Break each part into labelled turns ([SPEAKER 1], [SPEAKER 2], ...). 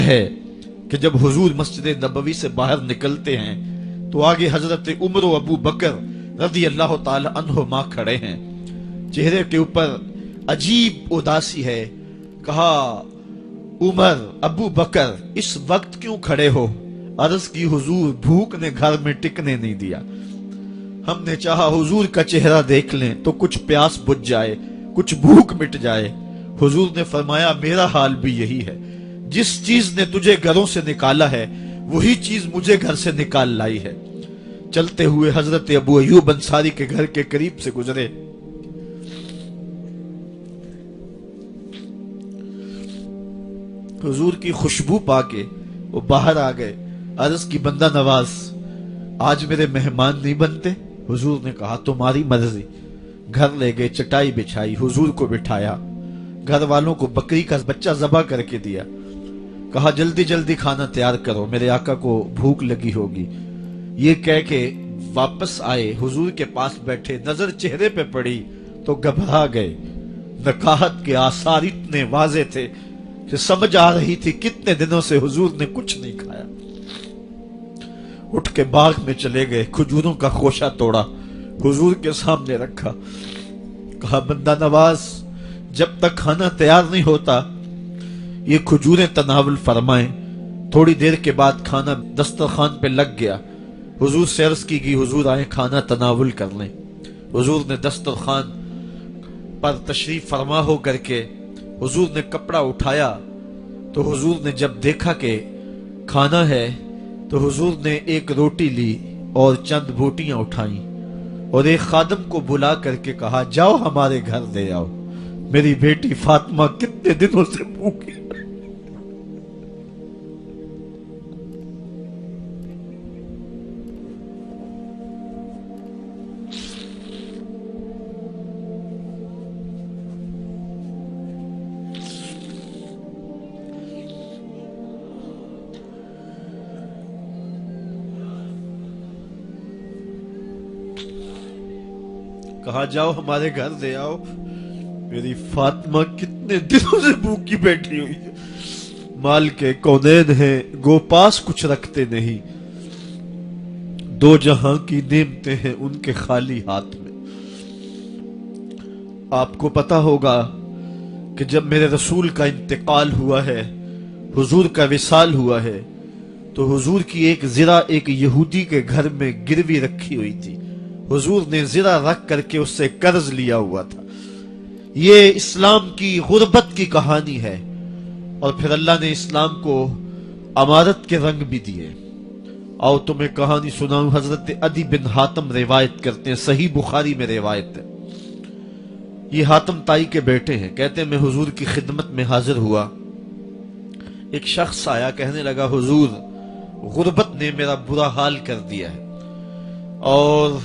[SPEAKER 1] ہے کہ جب حضور مسجد نبوی سے باہر نکلتے ہیں تو آگے حضرت عمر و ابو بکر رضی اللہ تعالی عنہما کھڑے ہیں، چہرے کے اوپر عجیب اداسی ہے۔ کہا عمر ابو بکر اس وقت کیوں کھڑے ہو؟ عرض کی حضور بھوک نے گھر میں ٹکنے نہیں دیا، ہم نے چاہا حضور کا چہرہ دیکھ لیں تو کچھ پیاس بجھ جائے، کچھ بھوک مٹ جائے۔ حضور نے فرمایا میرا حال بھی یہی ہے، جس چیز نے تجھے گھروں سے نکالا ہے وہی چیز مجھے گھر سے نکال لائی ہے۔ چلتے ہوئے حضرت ابو ایوب انصاری کے گھر کے قریب سے گزرے، حضور کی خوشبو پا کے وہ باہر آ گئے۔ عرض کی بندہ نواز آج میرے مہمان نہیں بنتے؟ حضور نے کہا تمہاری مرضی۔ گھر لے گئے، چٹائی بچھائی، حضور کو بٹھایا، گھر والوں کو بکری کا بچہ ذبح کر کے دیا، کہا جلدی جلدی کھانا تیار کرو، میرے آقا کو بھوک لگی ہوگی۔ یہ کہہ کے واپس آئے، حضور کے پاس بیٹھے، نظر چہرے پہ پڑی تو گھبرا گئے۔ نکاحت کے آثار اتنے واضح تھے کہ سمجھ آ رہی تھی کتنے دنوں سے حضور نے کچھ نہیں کھایا۔ اٹھ کے باغ میں چلے گئے، کھجوروں کا خوشہ توڑا، حضور کے سامنے رکھا، کہا بندہ نواز جب تک کھانا تیار نہیں ہوتا یہ کھجوریں تناول فرمائیں۔ تھوڑی دیر کے بعد کھانا دسترخوان پہ لگ گیا، حضور سے عرض کی گئی حضور آئیں کھانا تناول کر لیں۔ حضور نے دسترخوان پر تشریف فرما ہو کر کے حضور نے کپڑا اٹھایا تو حضور نے جب دیکھا کہ کھانا ہے تو حضور نے ایک روٹی لی اور چند بوٹیاں اٹھائیں اور ایک خادم کو بلا کر کے کہا جاؤ ہمارے گھر دے آؤ، میری بیٹی فاطمہ کتنے دنوں سے بھوکی۔ کہا جاؤ ہمارے گھر دے آؤ، میری فاطمہ کتنے دنوں سے بھوکی بیٹھی ہوئی ہے۔ مال کے کونین ہیں گو پاس کچھ رکھتے نہیں، دو جہاں کی نعمتیں ہیں ان کے خالی ہاتھ میں۔ آپ کو پتا ہوگا کہ جب میرے رسول کا انتقال ہوا ہے، حضور کا وصال ہوا ہے، تو حضور کی ایک زرہ ایک یہودی کے گھر میں گروی رکھی ہوئی تھی، حضور نے زرہ رکھ کر کے اس سے قرض لیا ہوا تھا۔ یہ اسلام کی غربت کی کہانی ہے، اور پھر اللہ نے اسلام کو امارت کے رنگ بھی دیے۔ آؤ تمہیں کہانی سناؤں، حضرت عدی بن حاتم روایت کرتے ہیں، صحیح بخاری میں روایت ہے۔ یہ حاتم تائی کے بیٹے ہیں، کہتے ہیں میں حضور کی خدمت میں حاضر ہوا، ایک شخص آیا کہنے لگا حضور غربت نے میرا برا حال کر دیا ہے، اور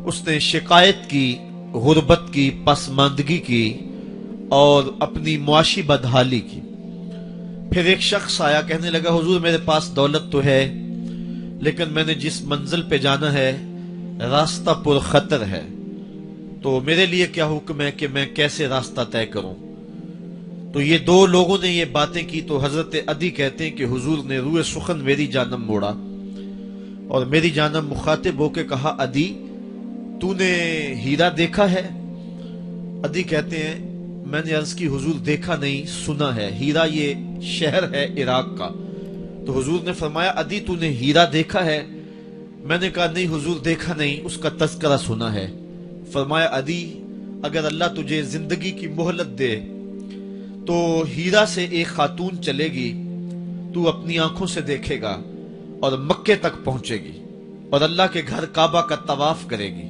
[SPEAKER 1] اس نے شکایت کی غربت کی، پسماندگی کی اور اپنی معاشی بدحالی کی۔ پھر ایک شخص آیا کہنے لگا حضور میرے پاس دولت تو ہے لیکن میں نے جس منزل پہ جانا ہے راستہ پر خطر ہے، تو میرے لیے کیا حکم ہے کہ میں کیسے راستہ طے کروں؟ تو یہ دو لوگوں نے یہ باتیں کی تو حضرت عدی کہتے ہیں کہ حضور نے روئے سخن میری جانب موڑا اور میری جانب مخاطب ہو کے کہا عدی تو نے ہیرا دیکھا ہے؟ عدی کہتے ہیں میں نے عرض کی حضور دیکھا نہیں، سنا ہے، ہیرا یہ شہر ہے عراق کا۔ تو حضور نے فرمایا عدی تو نے ہیرا دیکھا ہے؟ میں نے کہا نہیں حضور دیکھا نہیں، اس کا تذکرہ سنا ہے۔ فرمایا عدی اگر اللہ تجھے زندگی کی مہلت دے تو ہیرا سے ایک خاتون چلے گی، تو اپنی آنکھوں سے دیکھے گا اور مکے تک پہنچے گی اور اللہ کے گھر کعبہ کا طواف کرے گی،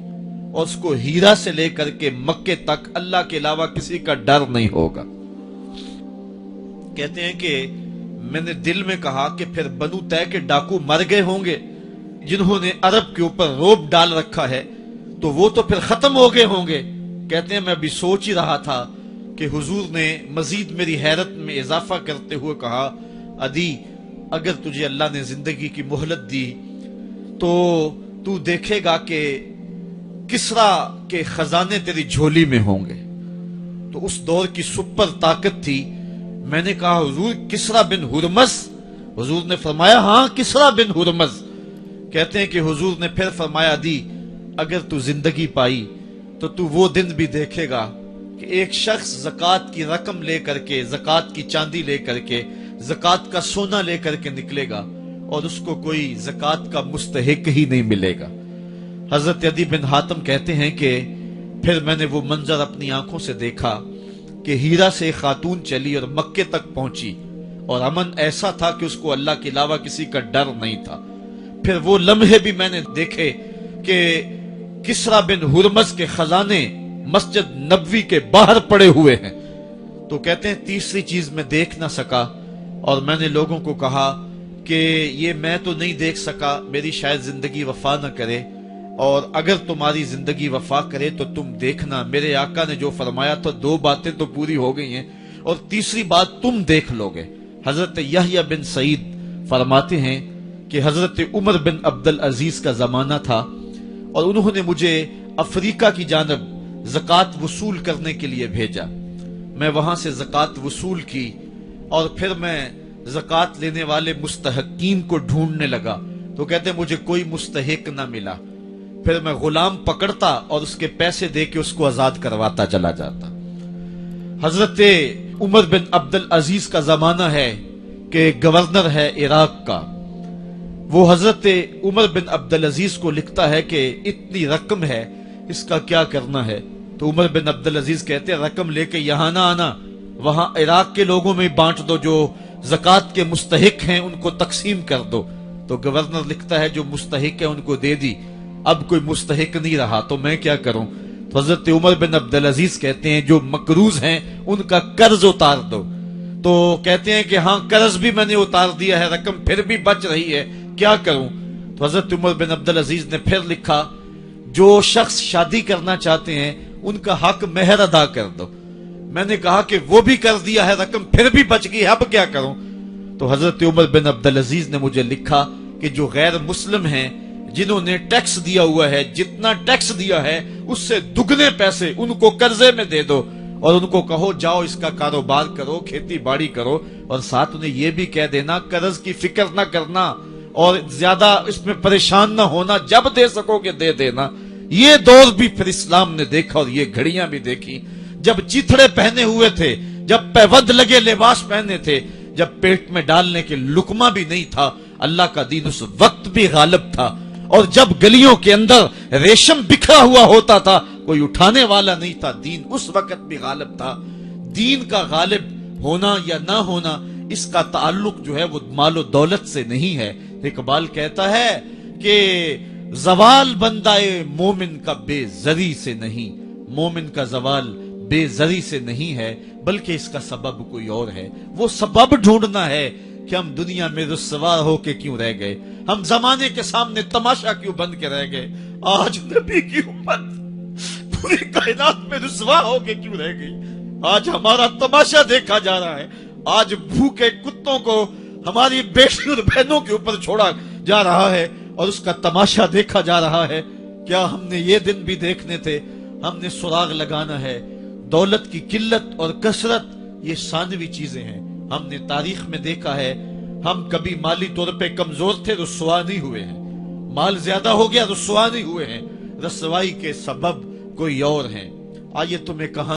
[SPEAKER 1] اور اس کو ہیرا سے لے کر کے مکے تک اللہ کے علاوہ کسی کا ڈر نہیں ہوگا۔ کہتے ہیں کہ میں نے دل میں کہا کہ پھر بنو طے کے ڈاکو مر گئے ہوں گے جنہوں نے عرب کے اوپر روب ڈال رکھا ہے، تو وہ تو پھر ختم ہو گئے ہوں گے۔ کہتے ہیں میں بھی سوچ ہی رہا تھا کہ حضور نے مزید میری حیرت میں اضافہ کرتے ہوئے کہا عدی اگر تجھے اللہ نے زندگی کی مہلت دی تو تو دیکھے گا کہ کسرا کے خزانے تیری جھولی میں ہوں گے۔ تو اس دور کی سپر طاقت تھی۔ میں نے کہا حضور کسرا بن ہرمز حضور نے فرمایا ہاں کسرا بن ہرمز. کہتے ہیں کہ حضور نے پھر فرمایا دی اگر تو زندگی پائی تو تو وہ دن بھی دیکھے گا کہ ایک شخص زکوٰۃ کی رقم لے کر کے، زکوٰۃ کی چاندی لے کر کے، زکوٰۃ کا سونا لے کر کے نکلے گا اور اس کو کوئی زکوٰۃ کا مستحق ہی نہیں ملے گا. حضرت عدی بن حاتم کہتے ہیں کہ پھر میں نے وہ منظر اپنی آنکھوں سے دیکھا کہ ہیرا سے ایک خاتون چلی اور مکے تک پہنچی اور امن ایسا تھا کہ اس کو اللہ کے علاوہ کسی کا ڈر نہیں تھا. پھر وہ لمحے بھی میں نے دیکھے کہ کسرا بن ہرمز کے خزانے مسجد نبوی کے باہر پڑے ہوئے ہیں. تو کہتے ہیں تیسری چیز میں دیکھ نہ سکا اور میں نے لوگوں کو کہا کہ یہ میں تو نہیں دیکھ سکا، میری شاید زندگی وفا نہ کرے، اور اگر تمہاری زندگی وفا کرے تو تم دیکھنا میرے آقا نے جو فرمایا تو 2 باتیں تو پوری ہو گئی ہیں اور تیسری بات تم دیکھ لو گے. حضرت یحییٰ بن سعید فرماتے ہیں کہ حضرت عمر بن عبدالعزیز کا زمانہ تھا اور انہوں نے مجھے افریقہ کی جانب زکوٰۃ وصول کرنے کے لیے بھیجا. میں وہاں سے زکوٰۃ وصول کی اور پھر میں زکوٰۃ لینے والے مستحقین کو ڈھونڈنے لگا. تو کہتے ہیں مجھے کوئی مستحق نہ ملا. پھر میں غلام پکڑتا اور اس کے پیسے دے کے اس کو آزاد کرواتا چلا جاتا. حضرت عمر بن عبدالعزیز کا زمانہ ہے کہ گورنر ہے عراق کا. وہ حضرت عمر بن عبدالعزیز کو لکھتا ہے کہ اتنی رقم ہے، اس کا کیا کرنا ہے؟ تو عمر بن عبدالعزیز کہتے ہیں رقم لے کے یہاں نہ آنا، وہاں عراق کے لوگوں میں بانٹ دو، جو زکوٰۃ کے مستحق ہیں ان کو تقسیم کر دو. تو گورنر لکھتا ہے جو مستحق ہے ان کو دے دی، اب کوئی مستحق نہیں رہا تو میں کیا کروں؟ تو حضرت عمر بن عبدالعزیز کہتے ہیں جو مقروض ہیں ان کا قرض اتار دو. تو کہتے ہیں کہ ہاں قرض بھی میں نے اتار دیا ہے، رقم پھر بھی بچ رہی ہے، کیا کروں؟ تو حضرت عمر بن عبدالعزیز نے پھر لکھا جو شخص شادی کرنا چاہتے ہیں ان کا حق مہر ادا کر دو. میں نے کہا کہ وہ بھی کر دیا ہے، رقم پھر بھی بچ گئی ہے، اب کیا کروں؟ تو حضرت عمر بن عبدالعزیز نے مجھے لکھا کہ جو غیر مسلم ہیں جنہوں نے ٹیکس دیا ہوا ہے، جتنا ٹیکس دیا ہے اس سے دگنے پیسے ان کو قرضے میں دے دو اور ان کو کہو جاؤ اس کا کاروبار کرو، کھیتی باڑی کرو، اور ساتھ انہیں یہ بھی کہہ دینا قرض کی فکر نہ کرنا اور زیادہ اس میں پریشان نہ ہونا، جب دے سکو گے دے دینا. یہ دور بھی پھر اسلام نے دیکھا اور یہ گھڑیاں بھی دیکھی جب چیتھڑے پہنے ہوئے تھے، جب پیوند لگے لباس پہنے تھے، جب پیٹ میں ڈالنے کے لقمہ بھی نہیں تھا. اللہ کا دین اس وقت بھی غالب تھا، اور جب گلیوں کے اندر ریشم بکھرا ہوا ہوتا تھا کوئی اٹھانے والا نہیں تھا، دین اس وقت بھی غالب تھا. دین کا غالب ہونا یا نہ ہونا اس کا تعلق جو ہے وہ مال و دولت سے نہیں ہے. اقبال کہتا ہے کہ زوال بندہ مومن کا بے زری سے نہیں، مومن کا زوال بے زری سے نہیں ہے بلکہ اس کا سبب کوئی اور ہے. وہ سبب ڈھونڈنا ہے کہ ہم دنیا میں رسوا ہو کے کیوں رہ گئے، ہم زمانے کے سامنے تماشا کیوں بن کے رہ گئے. آج نبی کی امت پوری کائنات میں رسوا ہو کے کیوں رہ گئی. آج ہمارا تماشا دیکھا جا رہا ہے، آج بھوکے کتوں کو ہماری بیٹی اور بہنوں کے اوپر چھوڑا جا رہا ہے اور اس کا تماشا دیکھا جا رہا ہے. کیا ہم نے یہ دن بھی دیکھنے تھے؟ ہم نے سراغ لگانا ہے. دولت کی قلت اور کثرت یہ ثانوی چیزیں ہیں. ہم نے تاریخ میں دیکھا ہے ہم کبھی مالی طور پہ کمزور تھے، رسوا نہیں ہوئے ہیں. مال زیادہ ہو گیا، رسوا نہیں ہوئے ہیں. رسوائی کے سبب کوئی اور ہیں. آئیے تمہیں کہاں